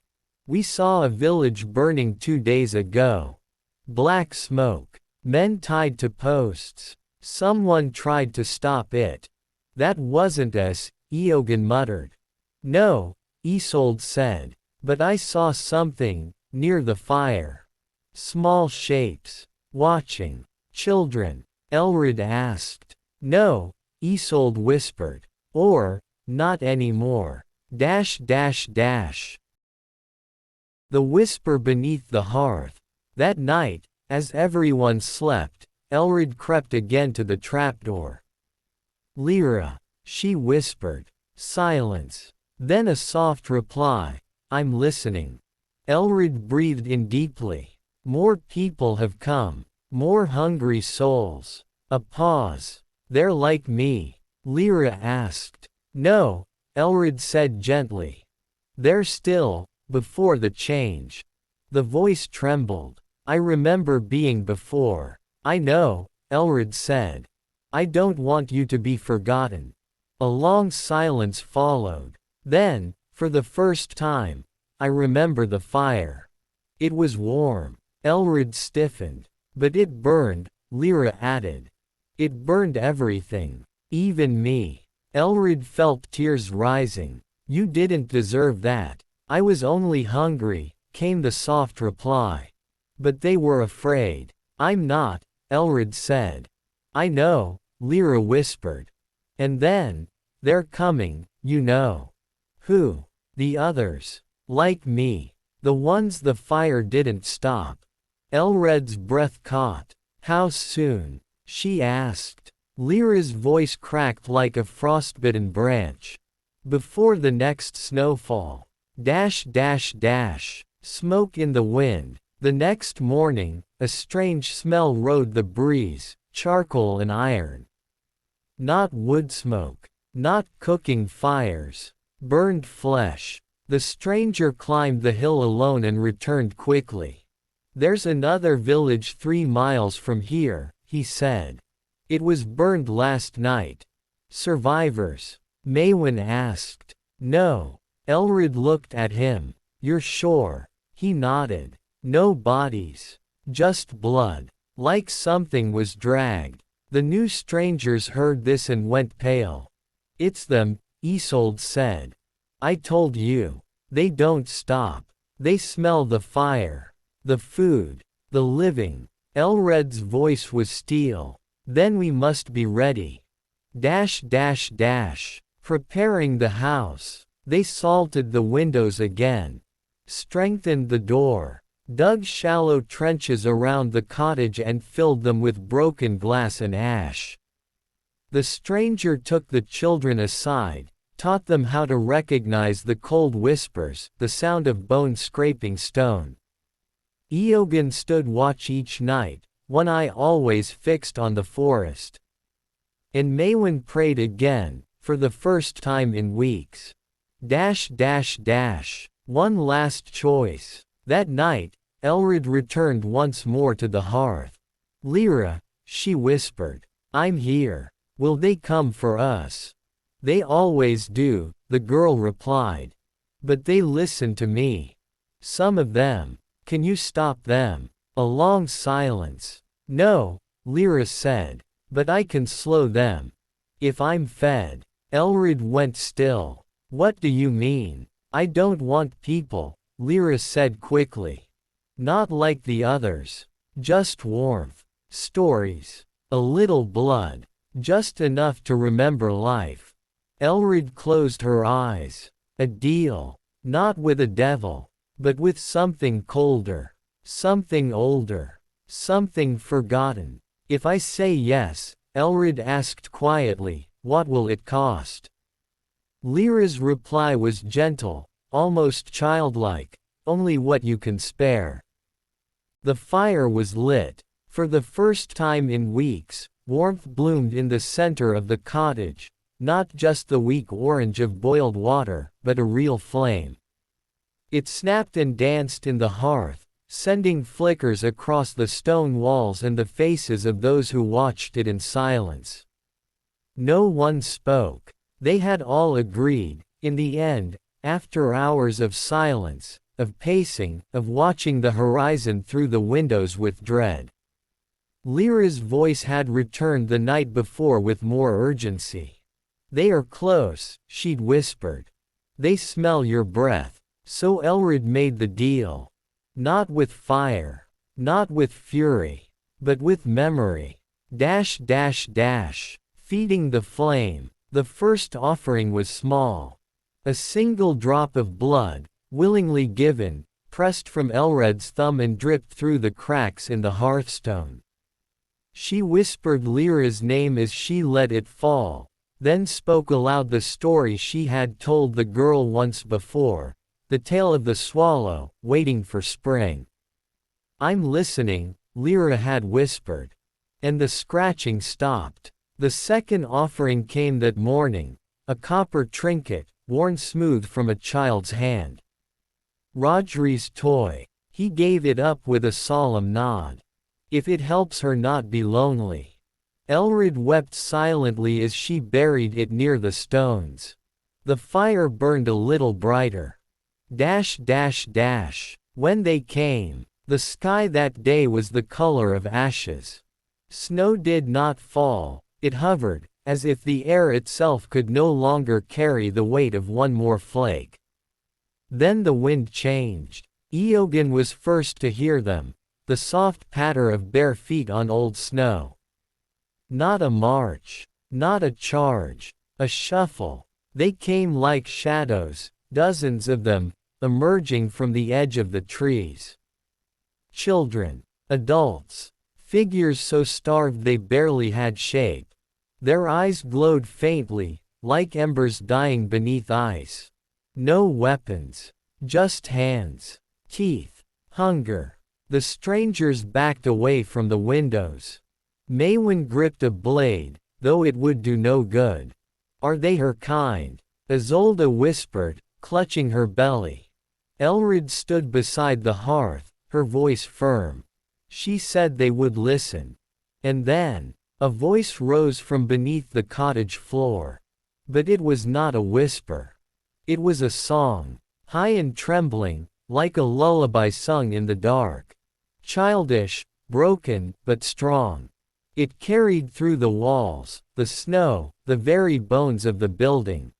We saw a village burning 2 days ago. Black smoke. Men tied to posts. Someone tried to stop it. That wasn't us, Eogan muttered. No, Isolde said. But I saw something, near the fire. Small shapes. Watching. Children. Elred asked. No, Isolde whispered. Or, not anymore. The whisper beneath the hearth. That night, as everyone slept, Elred crept again to the trapdoor. Lyra, she whispered. Silence. Then a soft reply. I'm listening. Elred breathed in deeply. More people have come. More hungry souls. A pause. They're like me. Lyra asked. No, Elred said gently. They're still, before the change. The voice trembled. I remember being before. I know, Elred said. I don't want you to be forgotten. A long silence followed. Then, for the first time, I remember the fire. It was warm. Elred stiffened. But it burned, Lyra added. It burned everything. Even me. Elred felt tears rising. You didn't deserve that. I was only hungry, came the soft reply. But they were afraid. I'm not, Elred said. I know, Lyra whispered. And then, they're coming, you know. Who? The others. Like me. The ones the fire didn't stop. Elred's breath caught. How soon? She asked. Lyra's voice cracked like a frostbitten branch. Before the next snowfall. Smoke in the wind. The next morning, a strange smell rode the breeze, charcoal and iron. Not wood smoke. Not cooking fires. Burned flesh. The stranger climbed the hill alone and returned quickly. There's another village 3 miles from here, he said. It was burned last night. Survivors? Maewyn asked. No. Elred looked at him. You're sure? He nodded. No bodies. Just blood. Like something was dragged. The new strangers heard this and went pale. It's them, Isolde said. I told you. They don't stop. They smell the fire. The food. The living. Elred's voice was steel. Then we must be ready. Preparing the house. They salted the windows again. Strengthened the door. Dug shallow trenches around the cottage and filled them with broken glass and ash. The stranger took the children aside, taught them how to recognize the cold whispers, the sound of bones scraping stone. Eogan stood watch each night, one eye always fixed on the forest. And Maewyn prayed again, for the first time in weeks. One last choice. That night, Elred returned once more to the hearth. Lyra, she whispered. I'm here. Will they come for us? They always do, the girl replied. But they listen to me. Some of them. Can you stop them? A long silence. No, Lyra said. But I can slow them. If I'm fed. Elred went still. What do you mean? I don't want people, Lyra said quickly. Not like the others. Just warmth. Stories. A little blood. Just enough to remember life. Elred closed her eyes. A deal. Not with a devil. But with something colder. Something older. Something forgotten. If I say yes, Elred asked quietly, what will it cost? Lyra's reply was gentle, almost childlike, only what you can spare. The fire was lit. For the first time in weeks, warmth bloomed in the center of the cottage, not just the weak orange of boiled water, but a real flame. It snapped and danced in the hearth, sending flickers across the stone walls and the faces of those who watched it in silence. No one spoke. They had all agreed, in the end, after hours of silence, of pacing, of watching the horizon through the windows with dread. Lyra's voice had returned the night before with more urgency. "They are close," she'd whispered. "They smell your breath." So Elred made the deal. Not with fire, not with fury, but with memory. Feeding the flame. The first offering was small. A single drop of blood, willingly given, pressed from Elred's thumb and dripped through the cracks in the hearthstone. She whispered Lyra's name as she let it fall, then spoke aloud the story she had told the girl once before, the tale of the swallow, waiting for spring. "I'm listening," Lyra had whispered. And the scratching stopped. The second offering came that morning, a copper trinket, worn smooth from a child's hand. Rodri's toy. He gave it up with a solemn nod. "If it helps her not be lonely." Elred wept silently as she buried it near the stones. The fire burned a little brighter. When they came, the sky that day was the color of ashes. Snow did not fall, it hovered, as if the air itself could no longer carry the weight of one more flake. Then the wind changed. Eogan was first to hear them, the soft patter of bare feet on old snow. Not a march, not a charge, a shuffle. They came like shadows, dozens of them, emerging from the edge of the trees. Children, adults, figures so starved they barely had shape. Their eyes glowed faintly, like embers dying beneath ice. No weapons, just hands, teeth, hunger. The strangers backed away from the windows. Maewyn gripped a blade, though it would do no good. "Are they her kind?" Isolde whispered, clutching her belly. Elred stood beside the hearth, her voice firm. She said they would listen. And then, a voice rose from beneath the cottage floor. But it was not a whisper. It was a song, high and trembling, like a lullaby sung in the dark. Childish, broken, but strong. It carried through the walls, the snow, the very bones of the building.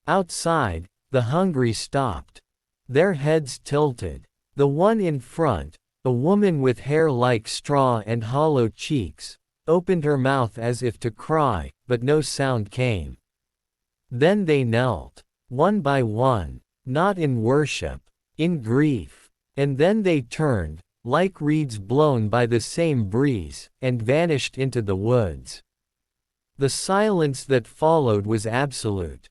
Outside, the hungry stopped. Their heads tilted. The one in front, a woman with hair like straw and hollow cheeks, opened her mouth as if to cry, but no sound came. Then they knelt, one by one, not in worship, in grief. And then they turned, like reeds blown by the same breeze, and vanished into the woods. The silence that followed was absolute.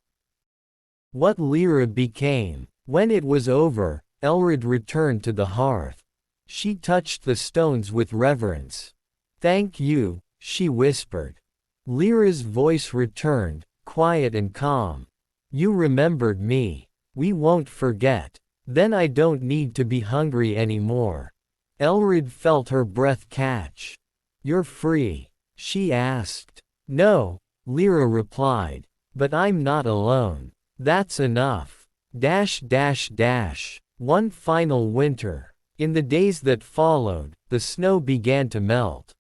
What Lyra became. When it was over, Elred returned to the hearth. She touched the stones with reverence. "Thank you," she whispered. Lyra's voice returned, quiet and calm. "You remembered me. We won't forget. Then I don't need to be hungry anymore." Elred felt her breath catch. "You're free?" she asked. "No," Lyra replied. "But I'm not alone. That's enough." One final winter. In the days that followed, the snow began to melt.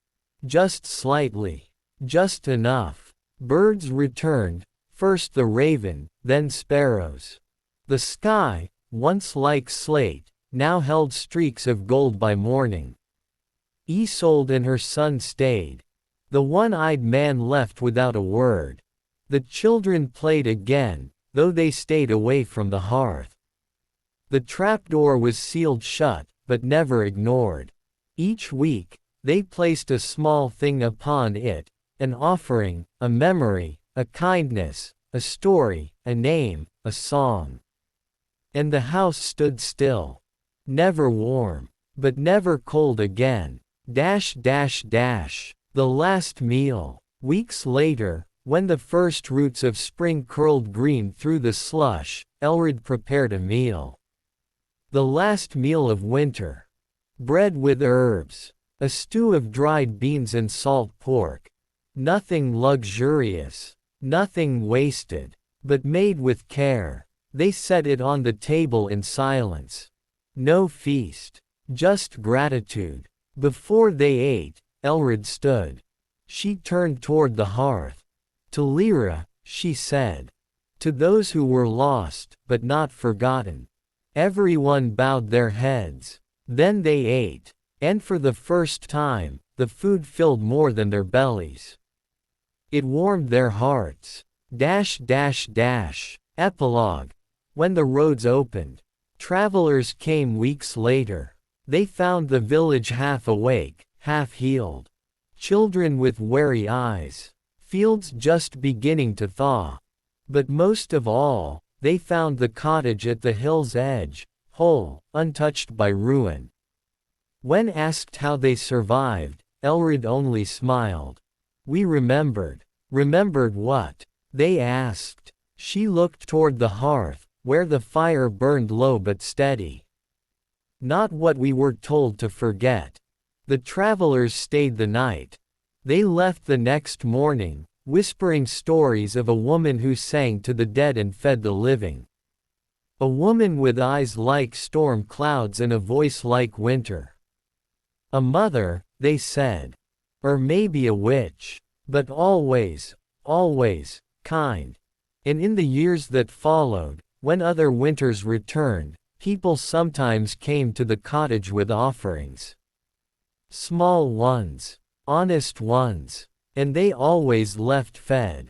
Just slightly. Just enough. Birds returned, first the raven, then sparrows. The sky, once like slate, now held streaks of gold by morning. Isolde and her son stayed. The one-eyed man left without a word. The children played again, though they stayed away from the hearth. The trapdoor was sealed shut, but never ignored. Each week, they placed a small thing upon it, an offering, a memory, a kindness, a story, a name, a song. And the house stood still. Never warm. But never cold again. The last meal. Weeks later, when the first roots of spring curled green through the slush, Elred prepared a meal. The last meal of winter. Bread with herbs. A stew of dried beans and salt pork. Nothing luxurious. Nothing wasted. But made with care. They set it on the table in silence. No feast. Just gratitude. Before they ate, Elred stood. She turned toward the hearth. To Lyra, she said. To those who were lost, but not forgotten. Everyone bowed their heads. Then they ate. And for the first time, the food filled more than their bellies. It warmed their hearts. Epilogue. When the roads opened, travelers came weeks later. They found the village half awake, half healed. Children with wary eyes. Fields just beginning to thaw. But most of all, they found the cottage at the hill's edge, whole, untouched by ruin. When asked how they survived, Elred only smiled. We remembered. Remembered what? They asked. She looked toward the hearth, where the fire burned low but steady. Not what we were told to forget. The travelers stayed the night. They left the next morning, whispering stories of a woman who sang to the dead and fed the living. A woman with eyes like storm clouds and a voice like winter. A mother, they said. Or maybe a witch. But always, always, kind. And in the years that followed, when other winters returned, people sometimes came to the cottage with offerings. Small ones. Honest ones. And they always left fed.